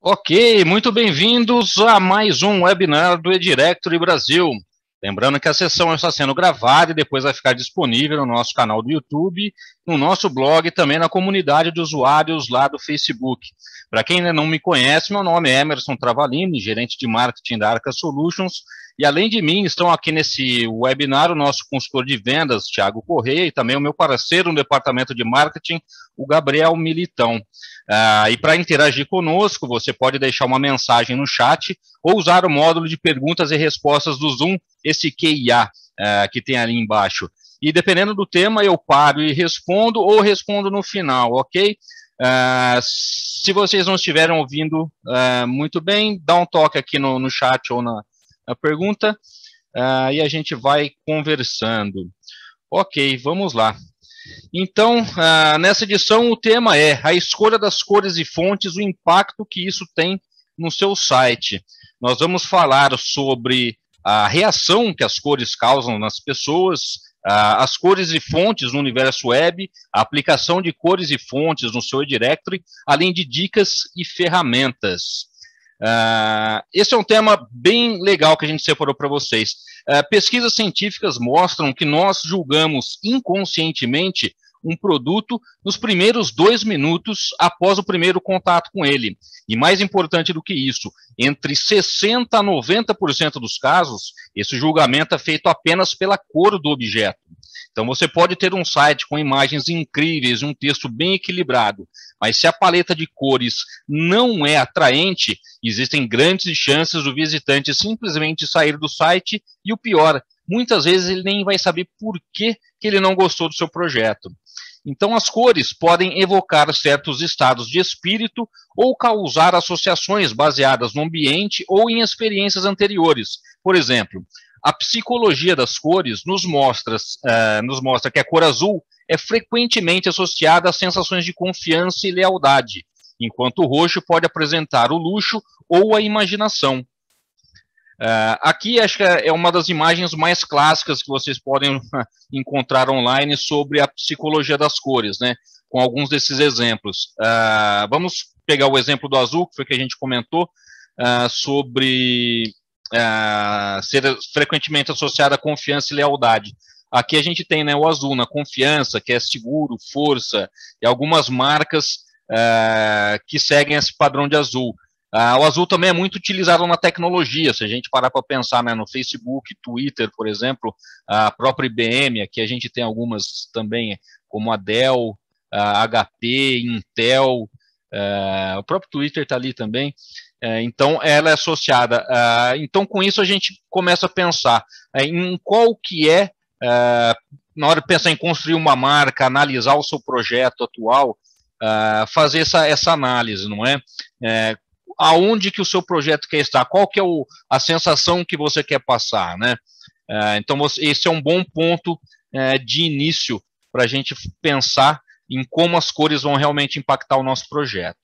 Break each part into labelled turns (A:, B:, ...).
A: Ok, muito bem-vindos a mais um webinar do eDirectory Brasil. Lembrando que a sessão está sendo gravada e depois vai ficar disponível no nosso canal do YouTube, no nosso blog e também na comunidade de usuários lá do Facebook. Para quem ainda não me conhece, meu nome é Emerson Travalini, gerente de marketing da Arca Solutions, e além de mim estão aqui nesse webinar o nosso consultor de vendas, Thiago Correia, e também o meu parceiro no departamento de marketing, o Gabriel Militão. E para interagir conosco, você pode deixar uma mensagem no chat ou usar o módulo de perguntas e respostas do Zoom, esse QIA, que tem ali embaixo. E dependendo do tema, eu paro e respondo, ou respondo no final, ok? Se vocês não estiverem ouvindo muito bem, dá um toque aqui no chat ou na pergunta, e a gente vai conversando. Ok, vamos lá. Então, nessa edição, o tema é a escolha das cores e fontes, o impacto que isso tem no seu site. Nós vamos falar sobre a reação que as cores causam nas pessoas, as cores e fontes no universo web, a aplicação de cores e fontes no seu eDirectory, além de dicas e ferramentas. Esse é um tema bem legal que a gente separou para vocês. Pesquisas científicas mostram que nós julgamos inconscientemente um produto nos primeiros 2 minutos após o primeiro contato com ele. E mais importante do que isso, entre 60% a 90% dos casos, esse julgamento é feito apenas pela cor do objeto. Então você pode ter um site com imagens incríveis, um texto bem equilibrado, mas se a paleta de cores não é atraente, existem grandes chances do visitante simplesmente sair do site e o pior, muitas vezes ele nem vai saber por que ele não gostou do seu projeto. Então as cores podem evocar certos estados de espírito ou causar associações baseadas no ambiente ou em experiências anteriores. Por exemplo, a psicologia das cores nos mostra que a cor azul é frequentemente associada a sensações de confiança e lealdade, enquanto o roxo pode apresentar o luxo ou a imaginação. Aqui acho que é uma das imagens mais clássicas que vocês podem encontrar online sobre a psicologia das cores, né? Com alguns desses exemplos. Vamos pegar o exemplo do azul, que foi que a gente comentou, sobre ser frequentemente associada a confiança e lealdade. Aqui a gente tem, né, o azul na confiança, que é seguro, força, e algumas marcas que seguem esse padrão de azul. O azul também é muito utilizado na tecnologia, se a gente parar para pensar, né, no Facebook, Twitter, por exemplo, a própria IBM, aqui a gente tem algumas também, como a Dell, a HP, Intel, o próprio Twitter está ali também. Então, ela é associada. Então, com isso, a gente começa a pensar em qual que na hora de pensar em construir uma marca, analisar o seu projeto atual, fazer essa análise, não é? Aonde que o seu projeto quer estar, qual que é a sensação que você quer passar, né? Então, esse é um bom ponto de início para a gente pensar em como as cores vão realmente impactar o nosso projeto.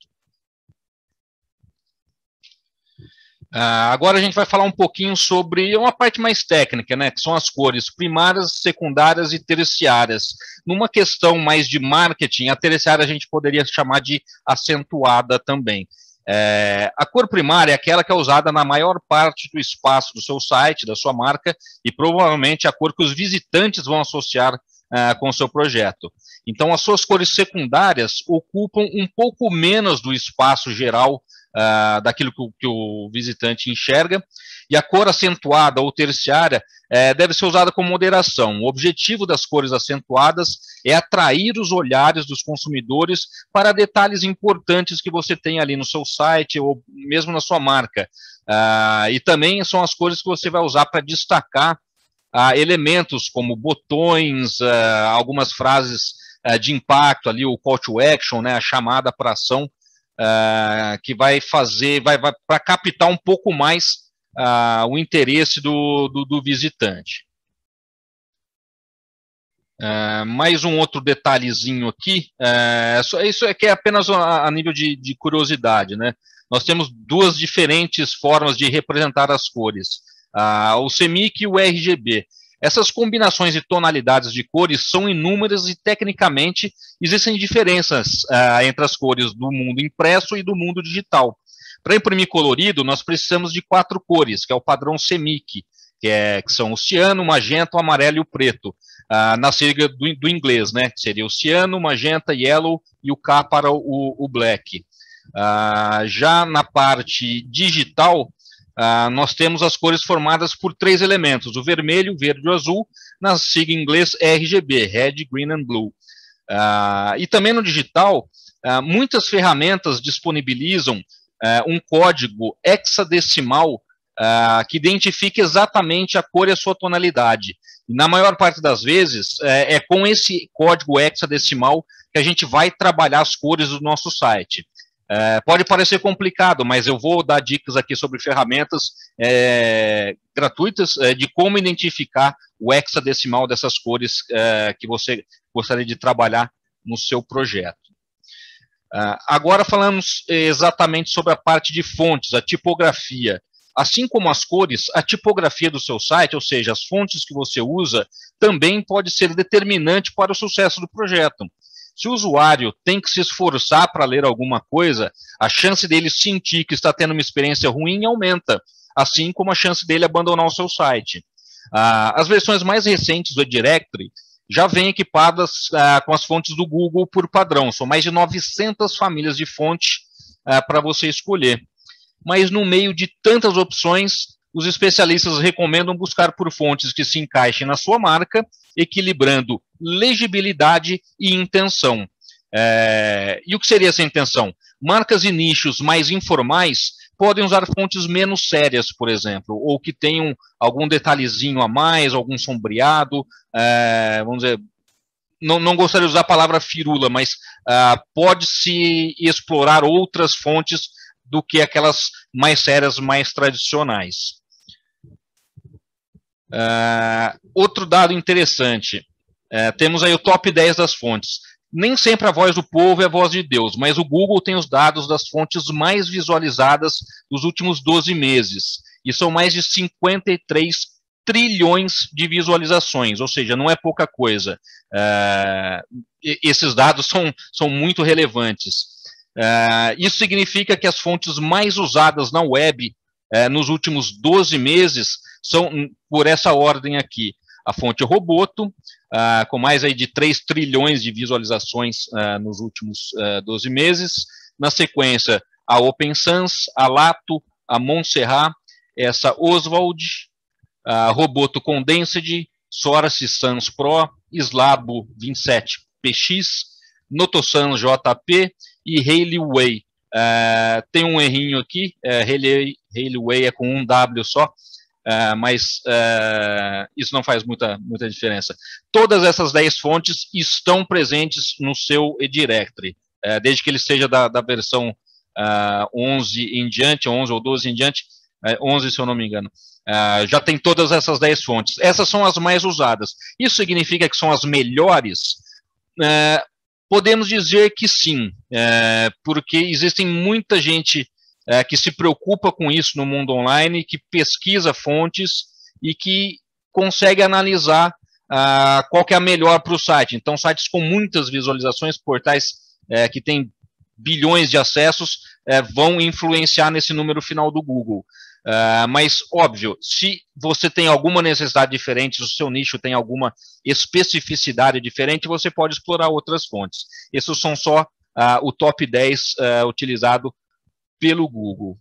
A: Agora a gente vai falar um pouquinho sobre uma parte mais técnica, né, que são as cores primárias, secundárias e terciárias. Numa questão mais de marketing, a terciária a gente poderia chamar de acentuada também. A cor primária é aquela que é usada na maior parte do espaço do seu site, da sua marca, e provavelmente a cor que os visitantes vão associar com o seu projeto. Então, as suas cores secundárias ocupam um pouco menos do espaço geral daquilo que o visitante enxerga, e a cor acentuada ou terciária deve ser usada com moderação. O objetivo das cores acentuadas é atrair os olhares dos consumidores para detalhes importantes que você tem ali no seu site ou mesmo na sua marca. E também são as cores que você vai usar para destacar elementos como botões, algumas frases de impacto ali, o call to action, né, a chamada para ação, que vai fazer, vai para captar um pouco mais o interesse do visitante. Mais um outro detalhezinho aqui, isso aqui é apenas a nível de curiosidade, né? Nós temos duas diferentes formas de representar as cores, o CMYK e o RGB. Essas combinações de tonalidades de cores são inúmeras e, tecnicamente, existem diferenças entre as cores do mundo impresso e do mundo digital. Para imprimir colorido, nós precisamos de 4 cores, que é o padrão CMYK, que são o ciano, o magenta, o amarelo e o preto, na sigla do inglês, né? Seria o ciano, magenta, yellow e o K para o black. Já na parte digital, nós temos as cores formadas por 3 elementos, o vermelho, o verde e o azul, na sigla em inglês RGB, Red, Green and Blue. E também no digital, muitas ferramentas disponibilizam um código hexadecimal que identifica exatamente a cor e a sua tonalidade. E na maior parte das vezes, é com esse código hexadecimal que a gente vai trabalhar as cores do nosso site. Pode parecer complicado, mas eu vou dar dicas aqui sobre ferramentas gratuitas de como identificar o hexadecimal dessas cores que você gostaria de trabalhar no seu projeto. Agora falamos exatamente sobre a parte de fontes, a tipografia. Assim como as cores, a tipografia do seu site, ou seja, as fontes que você usa, também pode ser determinante para o sucesso do projeto. Se o usuário tem que se esforçar para ler alguma coisa, a chance dele sentir que está tendo uma experiência ruim aumenta, assim como a chance dele abandonar o seu site. As versões mais recentes do eDirectory já vêm equipadas com as fontes do Google por padrão. São mais de 900 famílias de fonte para você escolher. Mas no meio de tantas opções, os especialistas recomendam buscar por fontes que se encaixem na sua marca, equilibrando legibilidade e intenção. E o que seria essa intenção? Marcas e nichos mais informais podem usar fontes menos sérias, por exemplo, ou que tenham algum detalhezinho a mais, algum sombreado, vamos dizer, não gostaria de usar a palavra firula, mas pode-se explorar outras fontes do que aquelas mais sérias, mais tradicionais. Outro dado interessante, temos aí o top 10 das fontes. Nem sempre a voz do povo é a voz de Deus, mas o Google tem os dados das fontes mais visualizadas dos últimos 12 meses, e são mais de 53 trilhões de visualizações, ou seja, não é pouca coisa. Esses dados são muito relevantes. Isso significa que as fontes mais usadas na web nos últimos 12 meses são por essa ordem aqui. A fonte Roboto, com mais aí de 3 trilhões de visualizações nos últimos 12 meses. Na sequência, a Open Sans, a Lato, a Montserrat, essa Oswald, a Roboto Condensed, Sorace Sans Pro, Slabo 27PX, Notosans JP e Haley-Way. Tem um errinho aqui, Haley-Way é com um W só, mas isso não faz muita diferença. Todas essas 10 fontes estão presentes no seu eDirectory, desde que ele seja da versão 11 em diante, 11 ou 12 em diante, 11 se eu não me engano. Já tem todas essas 10 fontes. Essas são as mais usadas. Isso significa que são as melhores? Podemos dizer que sim, porque existem muita gente que se preocupa com isso no mundo online, que pesquisa fontes e que consegue analisar qual que é a melhor para o site. Então, sites com muitas visualizações, portais que têm bilhões de acessos, vão influenciar nesse número final do Google. Mas, óbvio, se você tem alguma necessidade diferente, se o seu nicho tem alguma especificidade diferente, você pode explorar outras fontes. Esses são só o top 10 utilizado pelo Google.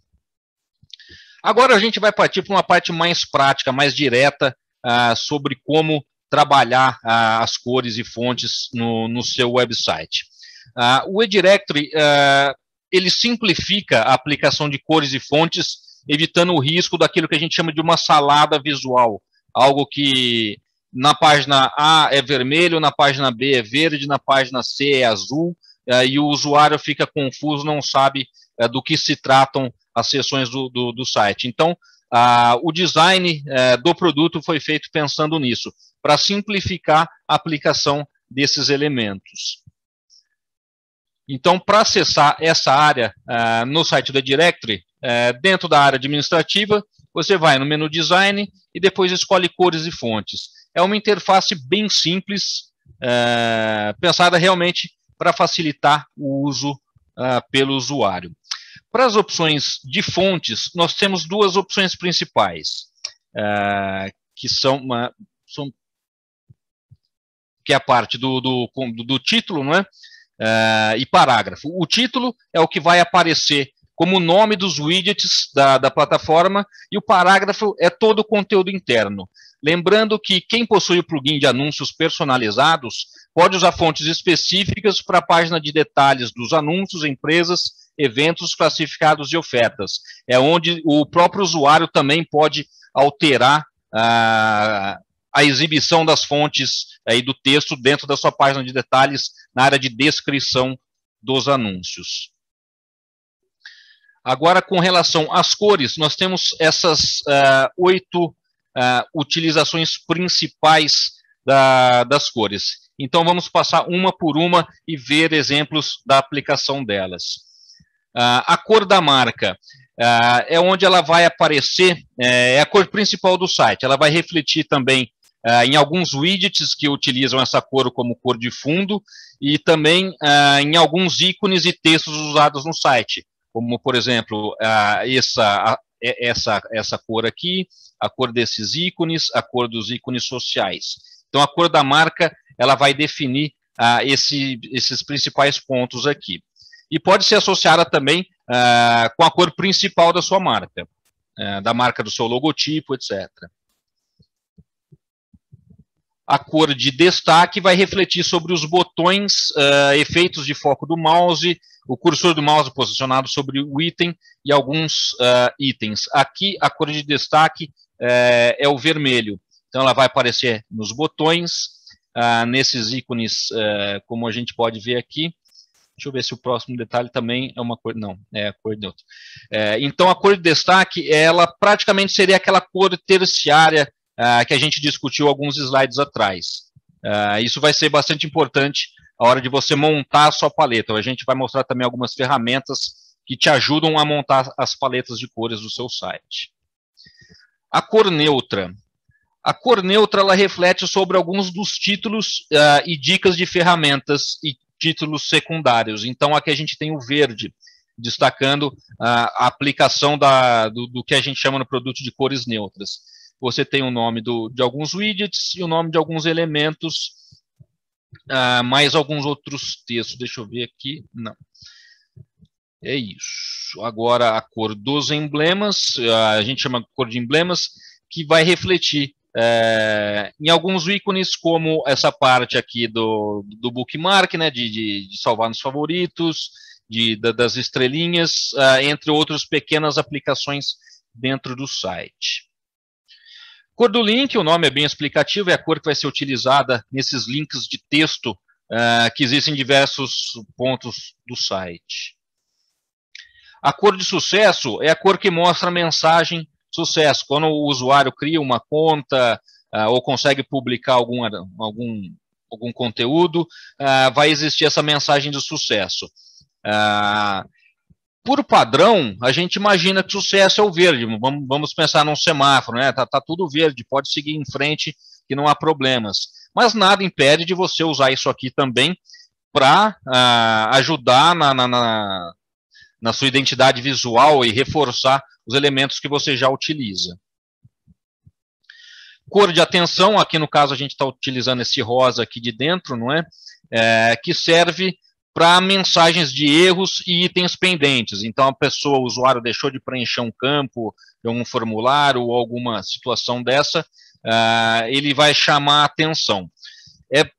A: Agora a gente vai partir para uma parte mais prática, mais direta, sobre como trabalhar as cores e fontes no seu website. O eDirectory, ele simplifica a aplicação de cores e fontes, evitando o risco daquilo que a gente chama de uma salada visual, algo que na página A é vermelho, na página B é verde, na página C é azul, e o usuário fica confuso, não sabe do que se tratam as seções do site. Então, o design do produto foi feito pensando nisso, para simplificar a aplicação desses elementos. Então, para acessar essa área no site do eDirectory, dentro da área administrativa, você vai no menu Design e depois escolhe cores e fontes. é uma interface bem simples, pensada realmente para facilitar o uso pelo usuário. Para as opções de fontes, nós temos duas opções principais, que que é a parte do título, não é? E parágrafo. O título é o que vai aparecer como o nome dos widgets da plataforma, e o parágrafo é todo o conteúdo interno. Lembrando que quem possui o plugin de anúncios personalizados pode usar fontes específicas para a página de detalhes dos anúncios, empresas, eventos, classificados e ofertas. É onde o próprio usuário também pode alterar a exibição das fontes aí do texto dentro da sua página de detalhes na área de descrição dos anúncios. Agora, com relação às cores, nós temos essas 8 utilizações principais das cores. Então, vamos passar uma por uma e ver exemplos da aplicação delas. A cor da marca é onde ela vai aparecer, é a cor principal do site. Ela vai refletir também em alguns widgets que utilizam essa cor como cor de fundo e também em alguns ícones e textos usados no site, como, por exemplo, essa cor aqui, a cor desses ícones, a cor dos ícones sociais. Então, a cor da marca ela vai definir esses principais pontos aqui. E pode ser associada também com a cor principal da sua marca, da marca do seu logotipo, etc. A cor de destaque vai refletir sobre os botões, efeitos de foco do mouse, o cursor do mouse posicionado sobre o item e alguns itens. Aqui, a cor de destaque é o vermelho. Então, ela vai aparecer nos botões, nesses ícones, como a gente pode ver aqui. Deixa eu ver se o próximo detalhe também é uma cor... Não, é a cor neutra. Então, a cor de destaque, ela praticamente seria aquela cor terciária que a gente discutiu alguns slides atrás. Isso vai ser bastante importante a hora de você montar a sua paleta. A gente vai mostrar também algumas ferramentas que te ajudam a montar as paletas de cores do seu site. A cor neutra. A cor neutra ela reflete sobre alguns dos títulos e dicas de ferramentas e títulos secundários. Então, aqui a gente tem o verde, destacando a aplicação do que a gente chama no produto de cores neutras. Você tem o nome de alguns widgets e o nome de alguns elementos, mais alguns outros textos. Deixa eu ver aqui. Não. É isso. Agora, a cor dos emblemas, a gente chama de cor de emblemas, que vai refletir em alguns ícones, como essa parte aqui do bookmark, né, de salvar nos favoritos, das estrelinhas, entre outras pequenas aplicações dentro do site. Cor do link, o nome é bem explicativo, é a cor que vai ser utilizada nesses links de texto que existem em diversos pontos do site. A cor de sucesso é a cor que mostra a mensagem sucesso. Quando o usuário cria uma conta ou consegue publicar algum conteúdo, vai existir essa mensagem de sucesso. Por padrão, a gente imagina que sucesso é o verde. Vamos pensar num semáforo, né? Tá tudo verde, pode seguir em frente, que não há problemas. Mas nada impede de você usar isso aqui também para ajudar na sua identidade visual e reforçar os elementos que você já utiliza. Cor de atenção, aqui no caso a gente está utilizando esse rosa aqui de dentro, não é? Que serve para mensagens de erros e itens pendentes. Então, a pessoa, o usuário, deixou de preencher um campo, um formulário ou alguma situação dessa, ele vai chamar a atenção.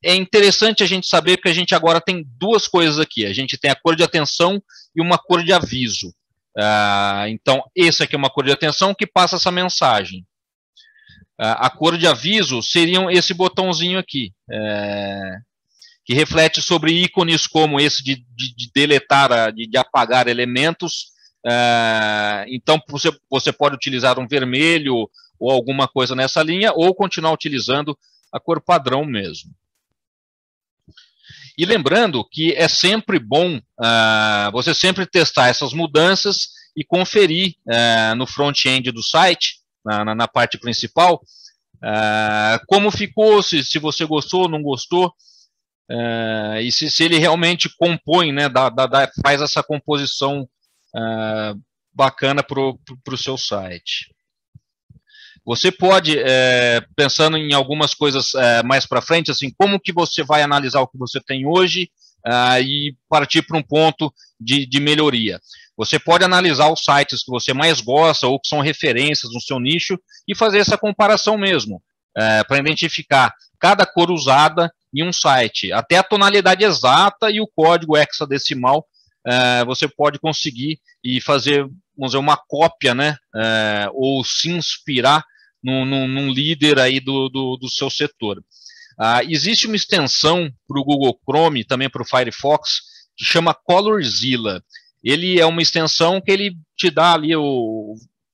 A: É interessante a gente saber, porque a gente agora tem duas coisas aqui. A gente tem a cor de atenção e uma cor de aviso. Então, esse aqui é uma cor de atenção que passa essa mensagem. A cor de aviso seria esse botãozinho aqui, que reflete sobre ícones como esse de deletar, de apagar elementos. Então, você pode utilizar um vermelho ou alguma coisa nessa linha, ou continuar utilizando a cor padrão mesmo. E lembrando que é sempre bom você sempre testar essas mudanças e conferir no front-end do site, na parte principal, Como ficou, se você gostou ou não gostou, e se ele realmente compõe, né, faz essa composição bacana para o seu site. Você pode, pensando em algumas coisas mais para frente, assim, como que você vai analisar o que você tem hoje e partir para um ponto de melhoria. Você pode analisar os sites que você mais gosta ou que são referências no seu nicho e fazer essa comparação mesmo, para identificar cada cor usada em um site, até a tonalidade exata e o código hexadecimal, você pode conseguir e fazer, vamos dizer, uma cópia, né, ou se inspirar num líder aí do seu setor. Existe uma extensão para o Google Chrome, também para o Firefox, que chama Colorzilla. Ele é uma extensão que ele te dá ali,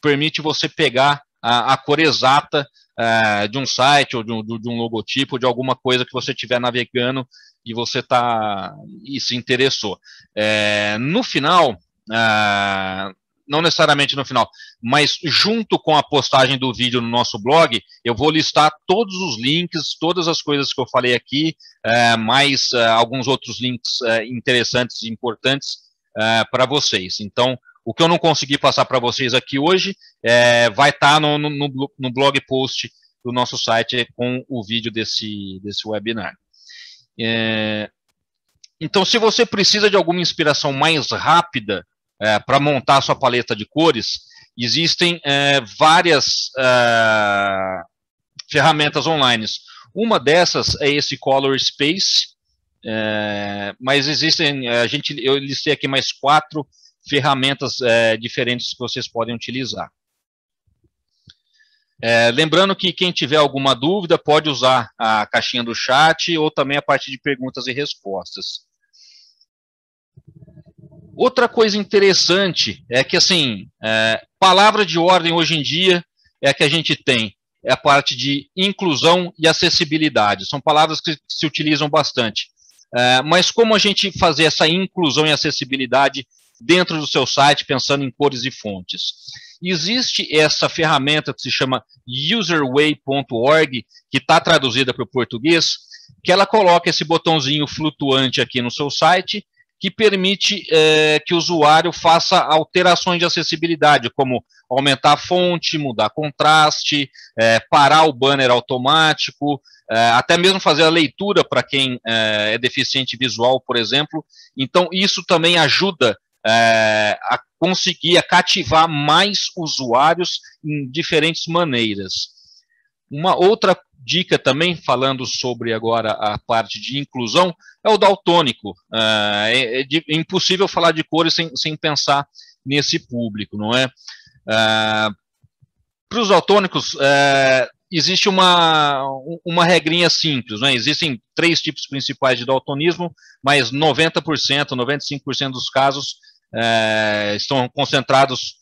A: permite você pegar a cor exata de um site ou de um logotipo, de alguma coisa que você estiver navegando e você se interessou. No final, não necessariamente no final, mas junto com a postagem do vídeo no nosso blog, eu vou listar todos os links, todas as coisas que eu falei aqui, mais alguns outros links interessantes e importantes para vocês. Então, o que eu não consegui passar para vocês aqui hoje vai estar no blog post do nosso site com o vídeo desse webinar. Então, se você precisa de alguma inspiração mais rápida para montar a sua paleta de cores, existem várias ferramentas online. Uma dessas é esse Color Space, mas existem, eu listei aqui mais 4 ferramentas diferentes que vocês podem utilizar. Lembrando que quem tiver alguma dúvida pode usar a caixinha do chat ou também a parte de perguntas e respostas. Outra coisa interessante é que, assim, palavra de ordem hoje em dia é que a gente tem a parte de inclusão e acessibilidade. São palavras que se utilizam bastante. Mas como a gente fazer essa inclusão e acessibilidade dentro do seu site, pensando em cores e fontes? Existe essa ferramenta que se chama userway.org, que está traduzida para o português, que ela coloca esse botãozinho flutuante aqui no seu site, que permite que o usuário faça alterações de acessibilidade, como aumentar a fonte, mudar contraste, parar o banner automático, até mesmo fazer a leitura para quem é deficiente visual, por exemplo. Então, isso também ajuda a conseguir cativar mais usuários em diferentes maneiras. Uma outra dica também, falando sobre agora a parte de inclusão, é o daltônico. É impossível falar de cores sem pensar nesse público, não é? Para os daltônicos, existe uma regrinha simples, né? Existem 3 tipos principais de daltonismo, mas 90%, 95% dos casos estão concentrados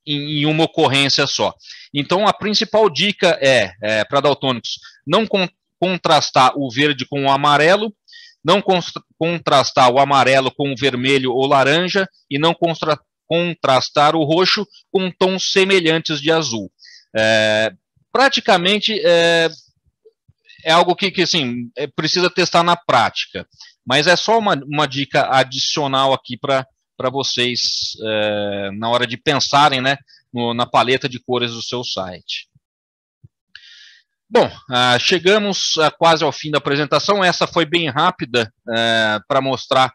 A: em uma ocorrência só. Então, a principal dica para daltônicos, não contrastar o verde com o amarelo, não contrastar o amarelo com o vermelho ou laranja, e não contrastar o roxo com tons semelhantes de azul. Praticamente é algo que assim, precisa testar na prática, mas é só uma dica adicional aqui para vocês na hora de pensarem, né, na paleta de cores do seu site. Bom, chegamos quase ao fim da apresentação. Essa foi bem rápida para mostrar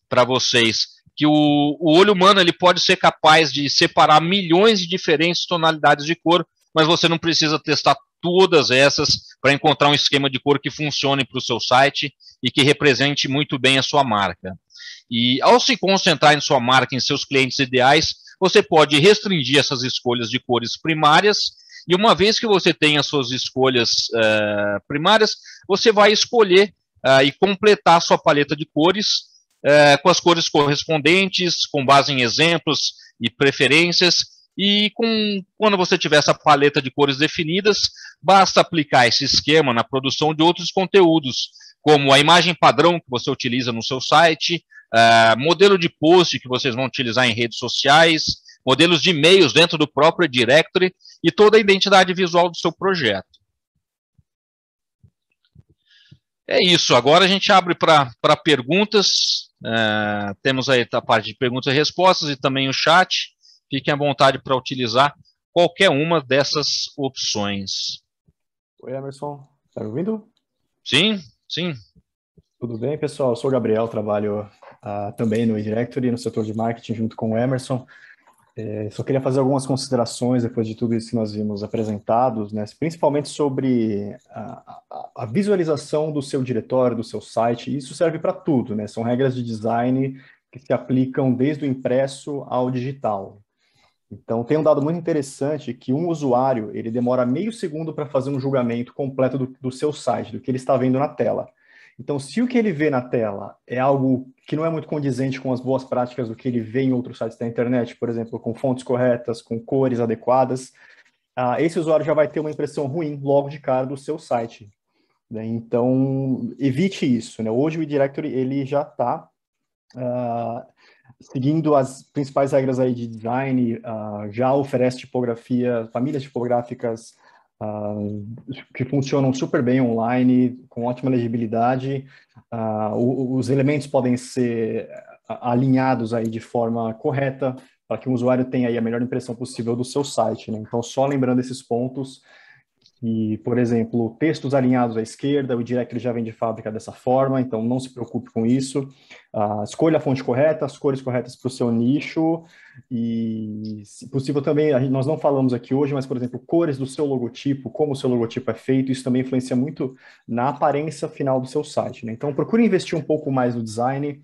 A: para vocês que o olho humano ele pode ser capaz de separar milhões de diferentes tonalidades de cor, mas você não precisa testar todas essas para encontrar um esquema de cor que funcione para o seu site e que represente muito bem a sua marca. E ao se concentrar em sua marca, em seus clientes ideais, você pode restringir essas escolhas de cores primárias, e uma vez que você tem as suas escolhas primárias, você vai escolher e completar a sua paleta de cores com as cores correspondentes, com base em exemplos e preferências, e quando você tiver essa paleta de cores definidas, basta aplicar esse esquema na produção de outros conteúdos, como a imagem padrão que você utiliza no seu site, modelo de post que vocês vão utilizar em redes sociais, modelos de e-mails dentro do próprio Directory e toda a identidade visual do seu projeto. É isso, agora a gente abre para perguntas, temos aí a parte de perguntas e respostas e também o chat. Fiquem à vontade para utilizar qualquer uma dessas opções.
B: Oi, Emerson, está me ouvindo?
A: Sim, sim.
B: Tudo bem, pessoal? Eu sou o Gabriel, trabalho também no eDirectory, no setor de marketing, junto com o Emerson. Só queria fazer algumas considerações depois de tudo isso que nós vimos apresentados, né? Principalmente sobre a visualização do seu diretório, do seu site. Isso serve para tudo, né? São regras de design que se aplicam desde o impresso ao digital. Então, tem um dado muito interessante que um usuário, ele demora meio segundo para fazer um julgamento completo do seu site, do que ele está vendo na tela. Então, se o que ele vê na tela é algo que não é muito condizente com as boas práticas do que ele vê em outros sites da internet, por exemplo, com fontes corretas, com cores adequadas, esse usuário já vai ter uma impressão ruim logo de cara do seu site, né? Então, evite isso, né? Hoje o eDirectory, ele já está seguindo as principais regras aí de design, já oferece tipografia, famílias tipográficas que funcionam super bem online, com ótima legibilidade. Os elementos podem ser alinhados aí de forma correta, para que o usuário tenha aí a melhor impressão possível do seu site, né? Então, só lembrando esses pontos, e, por exemplo, textos alinhados à esquerda, o eDirectory já vem de fábrica dessa forma, então não se preocupe com isso. Escolha a fonte correta, as cores corretas para o seu nicho, e, se possível, também, nós não falamos aqui hoje, mas, por exemplo, cores do seu logotipo, como o seu logotipo é feito, isso também influencia muito na aparência final do seu site, né? Então, procure investir um pouco mais no design.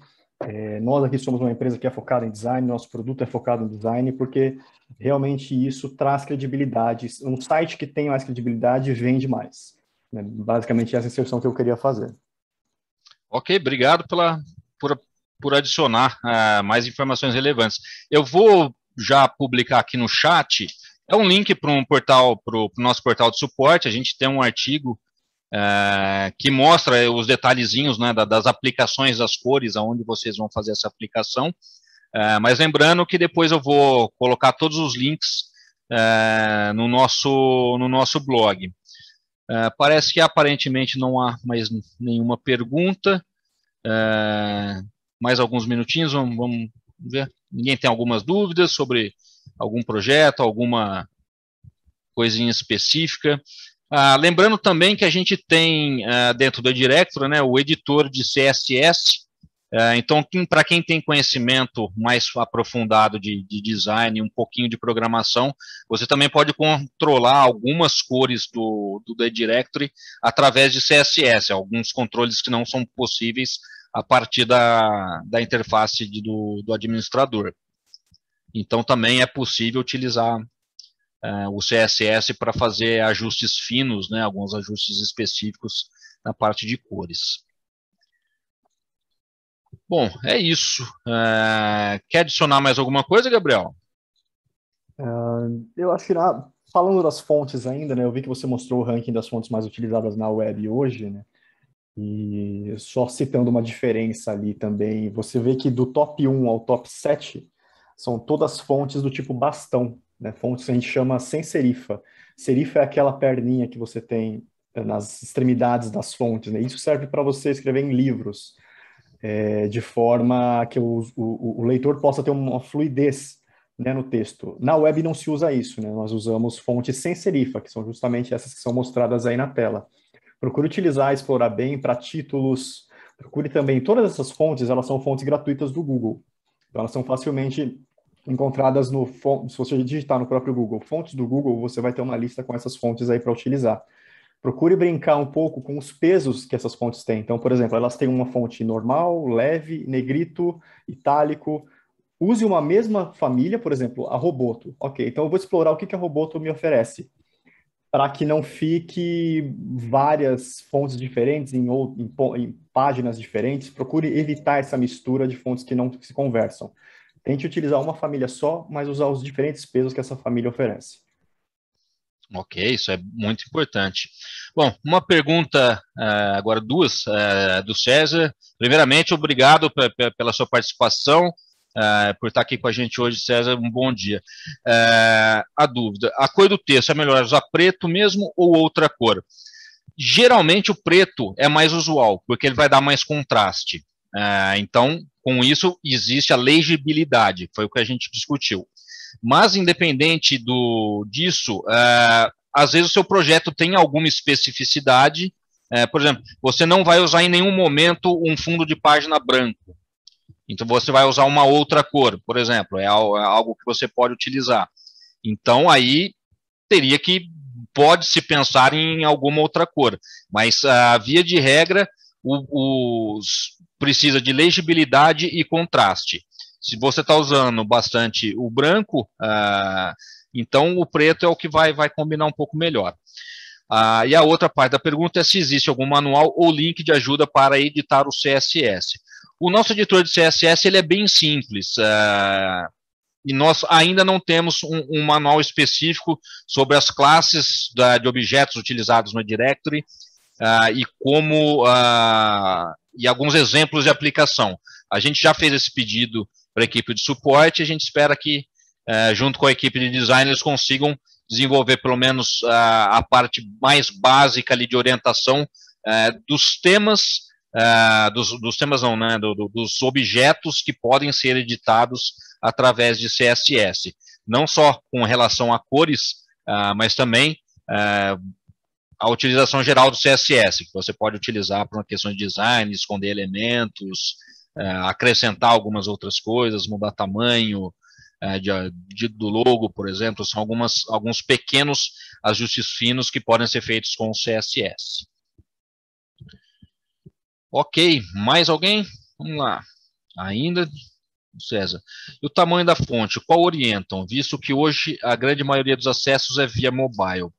B: Nós aqui somos uma empresa que é focada em design, nosso produto é focado em design, porque realmente isso traz credibilidade. Um site que tem mais credibilidade vende mais, né? Basicamente, essa é a inserção que eu queria fazer.
A: Ok, obrigado por adicionar mais informações relevantes. Eu vou já publicar aqui no chat, é um link para um portal, para o nosso portal de suporte. A gente tem um artigo que mostra os detalhezinhos, né, das aplicações das cores, aonde vocês vão fazer essa aplicação. Mas lembrando que depois eu vou colocar todos os links no nosso blog. Parece que aparentemente não há mais nenhuma pergunta. Mais alguns minutinhos, vamos ver. Ninguém tem algumas dúvidas sobre algum projeto, alguma coisinha específica? Lembrando também que a gente tem dentro do eDirectory, né, o editor de CSS. Então, para quem tem conhecimento mais aprofundado de design, um pouquinho de programação, você também pode controlar algumas cores do eDirectory através de CSS, alguns controles que não são possíveis a partir da interface do administrador. Então, também é possível utilizar o CSS para fazer ajustes finos, né, alguns ajustes específicos na parte de cores. Bom, é isso. Quer adicionar mais alguma coisa, Gabriel?
B: Eu acho que, falando das fontes ainda, né, eu vi que você mostrou o ranking das fontes mais utilizadas na web hoje, né, e só citando uma diferença ali também, você vê que do top 1 ao top 7 são todas fontes do tipo bastão, né, fontes que a gente chama sem serifa. Serifa é aquela perninha que você tem nas extremidades das fontes, né, isso serve para você escrever em livros, de forma que o leitor possa ter uma fluidez, né, no texto. Na web não se usa isso, né? Nós usamos fontes sem serifa, que são justamente essas que são mostradas aí na tela. Procure utilizar, explorar bem para títulos. Procure também, todas essas fontes, elas são fontes gratuitas do Google. Então, elas são facilmente encontradas se você digitar no próprio Google, fontes do Google, você vai ter uma lista com essas fontes aí para utilizar. Procure brincar um pouco com os pesos que essas fontes têm. Então, por exemplo, elas têm uma fonte normal, leve, negrito, itálico. Use uma mesma família, por exemplo, a Roboto. Ok, então eu vou explorar o que a Roboto me oferece, para que não fique várias fontes diferentes em páginas diferentes. Procure evitar essa mistura de fontes que não se conversam. Tente utilizar uma família só, mas usar os diferentes pesos que essa família oferece.
A: Ok, isso é muito importante. Bom, uma pergunta, agora duas, do César. Primeiramente, obrigado pela sua participação. por estar aqui com a gente hoje, César, um bom dia. A dúvida, a cor do texto é melhor usar preto mesmo ou outra cor? Geralmente o preto é mais usual, porque ele vai dar mais contraste. Então, com isso, existe a legibilidade, foi o que a gente discutiu. Mas, independente disso, às vezes o seu projeto tem alguma especificidade. Por exemplo, você não vai usar em nenhum momento um fundo de página branco. Então, você vai usar uma outra cor, por exemplo, é algo que você pode utilizar. Então, aí pode-se pensar em alguma outra cor, mas via de regra, precisa de legibilidade e contraste. Se você está usando bastante o branco, então o preto é o que vai combinar um pouco melhor. E a outra parte da pergunta é se existe algum manual ou link de ajuda para editar o CSS. O nosso editor de CSS ele é bem simples, e nós ainda não temos um manual específico sobre as classes de objetos utilizados no Directory e alguns exemplos de aplicação. A gente já fez esse pedido para a equipe de suporte, e a gente espera que, junto com a equipe de design, eles consigam desenvolver pelo menos a parte mais básica ali de orientação dos temas, dos objetos que podem ser editados através de CSS, não só com relação a cores, mas também a utilização geral do CSS, que você pode utilizar para uma questão de design, esconder elementos, acrescentar algumas outras coisas, mudar tamanho do logo, por exemplo, são alguns pequenos ajustes finos que podem ser feitos com o CSS. Ok, mais alguém? Vamos lá. Ainda, César. E o tamanho da fonte, qual orientam? Visto que hoje a grande maioria dos acessos é via mobile.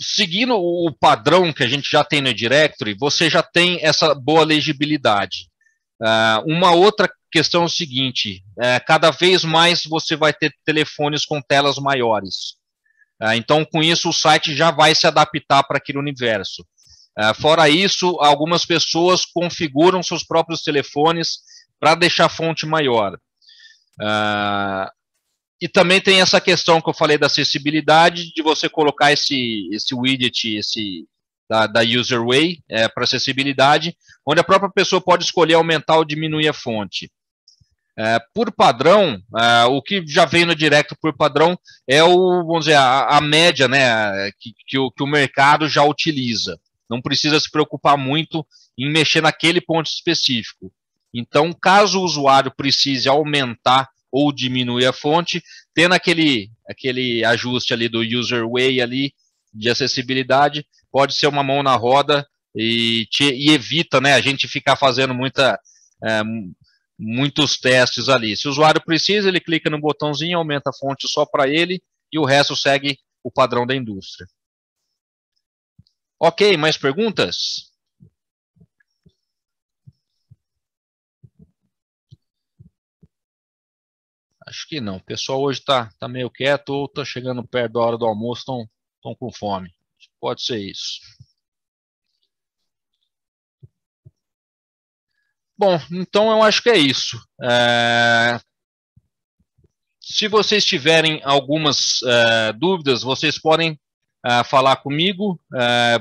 A: Seguindo o padrão que a gente já tem no Directory, você já tem essa boa legibilidade. Uma outra questão é o seguinte, cada vez mais você vai ter telefones com telas maiores. Então, com isso, o site já vai se adaptar para aquele universo. Fora isso, algumas pessoas configuram seus próprios telefones para deixar a fonte maior. E também tem essa questão que eu falei da acessibilidade, de você colocar esse widget da User Way para acessibilidade, onde a própria pessoa pode escolher aumentar ou diminuir a fonte. Por padrão, o que já veio no Directo por padrão é vamos dizer, a média, né, que o mercado já utiliza. Não precisa se preocupar muito em mexer naquele ponto específico. Então, caso o usuário precise aumentar ou diminuir a fonte, tendo aquele ajuste ali do User Way ali, de acessibilidade, pode ser uma mão na roda e evita, né, a gente ficar fazendo muitos testes ali. Se o usuário precisa, ele clica no botãozinho, aumenta a fonte só para ele e o resto segue o padrão da indústria. Ok, mais perguntas? Acho que não. O pessoal hoje está meio quieto ou está chegando perto da hora do almoço, estão com fome. Pode ser isso. Bom, então eu acho que é isso. Se vocês tiverem algumas dúvidas, vocês podem falar comigo.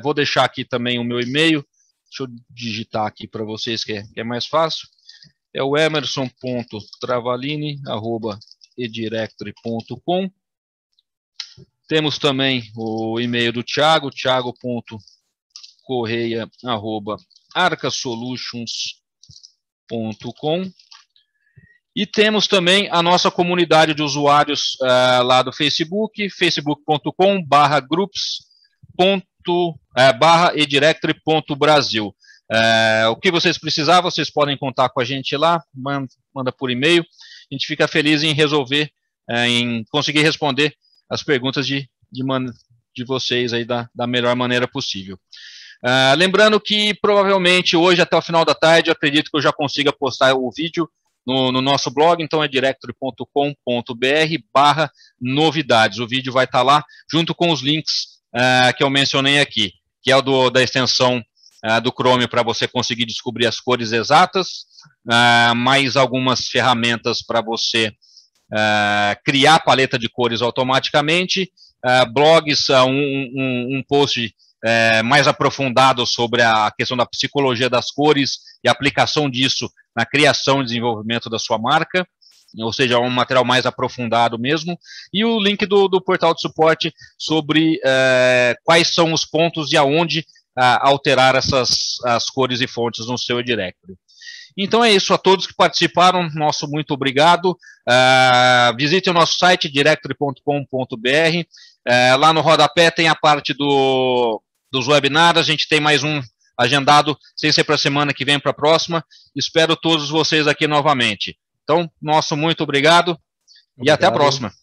A: Vou deixar aqui também o meu e-mail. Deixa eu digitar aqui para vocês que é mais fácil. É o emerson.travaglini@edirectory.com. Temos também o e-mail do Thiago, thiago.correia@arcasolutions.com. E temos também a nossa comunidade de usuários lá do Facebook, facebook.com/groups/edirectory.brasil. O que vocês precisarem, vocês podem contar com a gente lá, manda por e-mail. A gente fica feliz em resolver, em conseguir responder as perguntas de vocês aí da melhor maneira possível. Lembrando que provavelmente hoje até o final da tarde, eu acredito que eu já consiga postar o vídeo no nosso blog, então é directory.com.br/novidades. O vídeo vai estar lá, junto com os links que eu mencionei aqui, que é o da extensão do Chrome para você conseguir descobrir as cores exatas, mais algumas ferramentas para você criar a paleta de cores automaticamente, blogs, um post mais aprofundado sobre a questão da psicologia das cores e a aplicação disso na criação e desenvolvimento da sua marca, ou seja, um material mais aprofundado mesmo, e o link do portal de suporte sobre quais são os pontos e aonde alterar as cores e fontes no seu Directory. Então é isso, a todos que participaram, nosso muito obrigado. Visite o nosso site, directory.com.br. Lá no rodapé tem a parte dos webinars, a gente tem mais um agendado, sem ser para a semana que vem, para a próxima. Espero todos vocês aqui novamente. Então, nosso muito obrigado. E até a próxima.